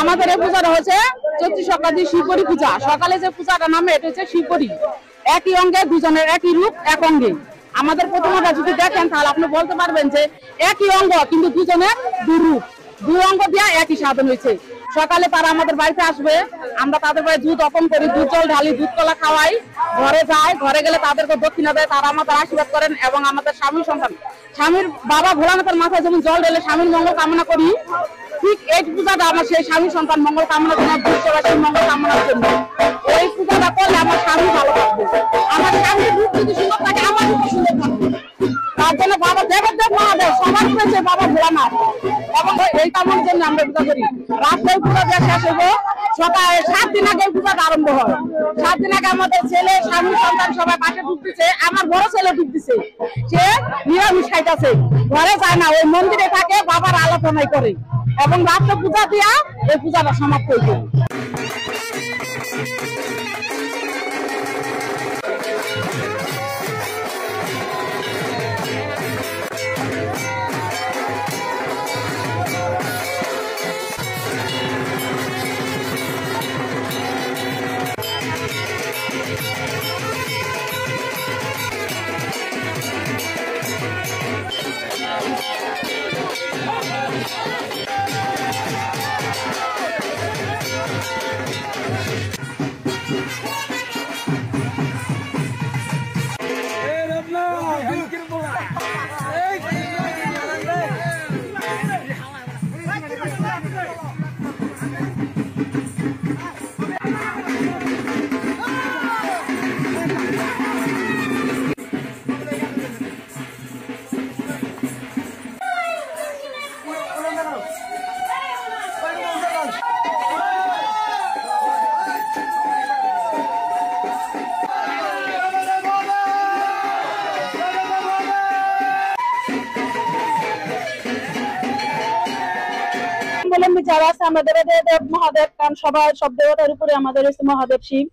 আমাদের এই পূজাটা হচ্ছে চৈত্র সংক্রান্তি শিবপরি পূজা। সকালে যে পূজাটা নামে এটা হচ্ছে শিবপরি, একই অঙ্গে দুজনের একই রূপ এক অঙ্গে। আমাদের প্রথমটা যদি দেখেন তাহলে আপনি বলতে পারবেন যে একই অঙ্গ কিন্তু দুজনের দুই রূপ, দুই অঙ্গ দিয়ে একই সাধন হয়েছে। সকালে তারা আমাদের বাড়িতে আসবে, আমরা তাদের বাড়ি দুধ অর্পণ করি, দুধ জল ঢালি, দুধ কলা খাওয়াই, ঘরে যাই, ঘরে গেলে তাদেরকে দক্ষিণা দেয়, তারা আমাদের আশীর্বাদ করেন এবং আমাদের স্বামী সন্তান স্বামীর বাবা ভোলানাথের মাথায় যেমন জল ঢেলে স্বামীর মঙ্গল কামনা করি, ঠিক এই পূজাটা আমার সেই স্বামী সন্তান মঙ্গল কামনা জন্য, বিশ্ববাসীর মঙ্গল কামনার জন্য। এই পূজাটা করলে আমার স্বামী ভালো থাকবে, আমার স্বামীর রূপ যদি সুন্দর থাকে আমার রূপ সুন্দর থাকবে। তার জন্য বাবা দেবদেব মহাদেব সবার করেছে বাবা ভোলানাথ, এবং এই কামনার জন্য আমরা পূজা করি। রাত্রে পূজা দিয়ে শেষ হবো, সকালে 7 দিন আগে পূজাটা আরম্ভ হয়। 7 দিন আগে আমাদের ছেলে স্বামী সন্তান সবাই পাশে ঢুকতেছে, আমার বড় ছেলে ঢুকতেছে, সে নিরামিষ খাইতেছে, ঘরে যায় না, ওই মন্দিরে থাকে, বাবার আলোচনাই করে এবং রাত্রে পূজা দিয়া এই পূজাটা সমাপ্ত হইবে। যারা আছে আমাদের দেব মহাদেব, কারণ সব দেবতার উপরে আমাদের মহাদেব শিব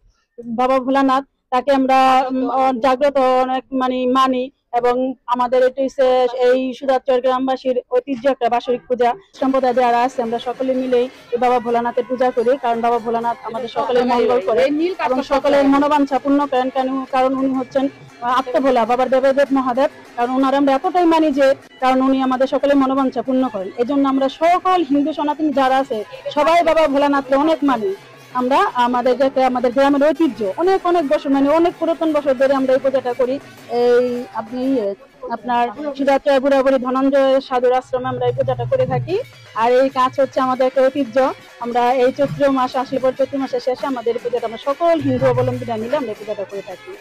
বাবা ভোলানাথ, তাকে আমরা জাগ্রত অনেক মানি এবং আমাদের এটি হচ্ছে এই সুধাচর গ্রামবাসীর ঐতিহ্য একটা বাৎসরিক পূজা। সম্প্রদায় যারা আছে আমরা সকলে মিলেই বাবা ভোলানাথের পূজা করি, কারণ বাবা ভোলানাথ আমাদের সকলের মঙ্গল করে এবং সকলের মনোবাঞ্ছা পূর্ণ করেন। কারণ উনি হচ্ছেন আত্মভোলা বাবার দেবদেব মহাদেব, কারণ ওনার আমরা এতটাই মানি যে কারণ উনি আমাদের সকলের মনোবাঞ্ছা পূর্ণ করেন। এই জন্য আমরা সকল হিন্দু সনাতনী যারা আছে সবাই বাবা ভোলানাথকে অনেক মানি। আমরা আমাদের গ্রামের ঐতিহ্য অনেক বছর অনেক পুরাতন বছর ধরে আমরা এই পূজাটা করি। এই আপনার সুধাচর বুড়াবুড়ি ধনঞ্জয় সাধুর আশ্রমে আমরা এই পূজাটা করে থাকি। আর এই কাজ হচ্ছে আমাদের একটা ঐতিহ্য। আমরা এই চৈত্র মাস আসলে পর চৈত্র মাসের শেষে আমাদের এই পূজাটা আমরা সকল হিন্দু অবলম্বীরা মিলে আমরা এই পূজাটা করে থাকি।